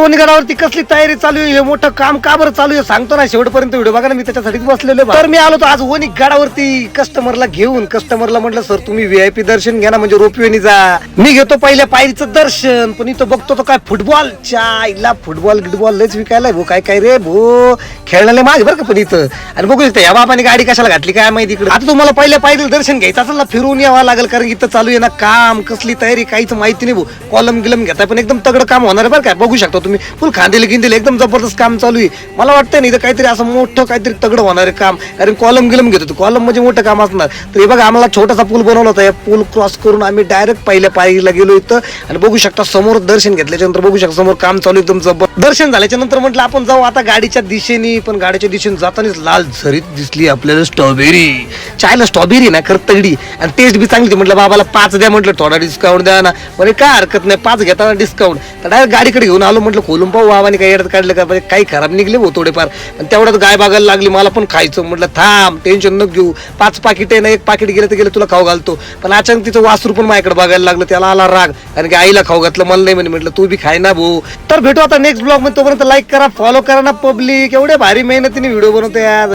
वणी गडावरती कसली तयारी चालू आहे, हे मोठं काम का बरं चालू आहे सांगतो ना, शेवटपर्यंत व्हिडिओ बघा ना, मी त्याच्यासाठीच बसलेलो आहे. तर मी आलो तो आज वणी गडावरती कस्टमरला घेऊन. कस्टमरला म्हटलं सर तुम्ही VIP दर्शन घ्या ना, म्हणजे रोपवेनी जा. मी घेतो पहिल्या पायरीचं दर्शन, पण इथं बघतो तो काय फुटबॉल चायला, फुटबॉल गिटबॉल लयच विकायला भो. काय काय रे भो, खेळण्याला मागे बरं का. पण इथं आणि बघू शकता या बाबाने गाडी कशाला घातली काय माहिती इकडे. आता तुम्हाला पहिल्या पायरीला दर्शन घ्यायचं असेल ना, फिरून यावं लागेल, कारण इथं चालू आहे ना काम. कसली तयारी काहीच माहिती नाही भाऊ. कॉलम गिलम घेताय पण एकदम तगडं काम होणार आहे बरं काय. बघू शकता तुम्ही फुल खांदेले गिंदेले एकदम जबरदस्त काम चालू आहे. मला वाटतं नाही इथं काहीतरी असं मोठं काहीतरी तगडं होणार आहे काम, कारण कॉलम गिलम घेतो. कॉलम म्हणजे मोठं काम असणार. तर हे बघा आम्हाला छोटासा पूल बनवला होता. या पूल क्रॉस करून आम्ही डायरेक्ट पहिल्या पायरीला गेलो इथं. आणि बघू शकता समोर दर्शन घेतल्याच्या नंतर बघू शकता समोर काम चालू एकदम जबरदस्त. दर्शन झाल्याच्या नंतर म्हटलं आपण जाऊ आता गाडीच्या दिशेने. पण गाडीच्या दिशेने जातानाच लाल झरीत दिसली आपल्याला स्ट्रॉबेरी. चायला स्ट्रॉबेरी ना खरं तगडी आणि टेस्ट बी चांगली. म्हटलं बाबाला 5 द्या, म्हटलं थोडा डिस्काउंट द्या ना. म्हणजे काय हरकत नाही 5 घेताना डिस्काउंट. तर डायरेक्ट गाडीकडे घेऊन आलो. म्हटलं खोलून पाहू बाबाने काही येड्यात काढलं का, म्हणजे काही खराब निघले हो थोडेफार. आणि तेवढ्यात गाय बागायला लागली, मला पण खायचं. म्हटलं थांब टेन्शन नको घेऊ, 5 पाकिट आहे ना, 1 पाकिट गेलं तर गेलं तुला खाऊ घालतो. पण अचानक तिचं वासरू पण माझ्याकडे बघायला लागलं. त्याला आला राग, कारण की आईला खाऊ घातलं मला नाही म्हणे. म्हटलं तू बी खाय ना भाऊ. तर भेटू आता नेक्स्ट ब्लॉग मध्ये. तोपर्यंत लाईक करा, फॉलो करा ना पब्लिक. एवढे भारी मेहनतीने व्हिडिओ बनवतो यार.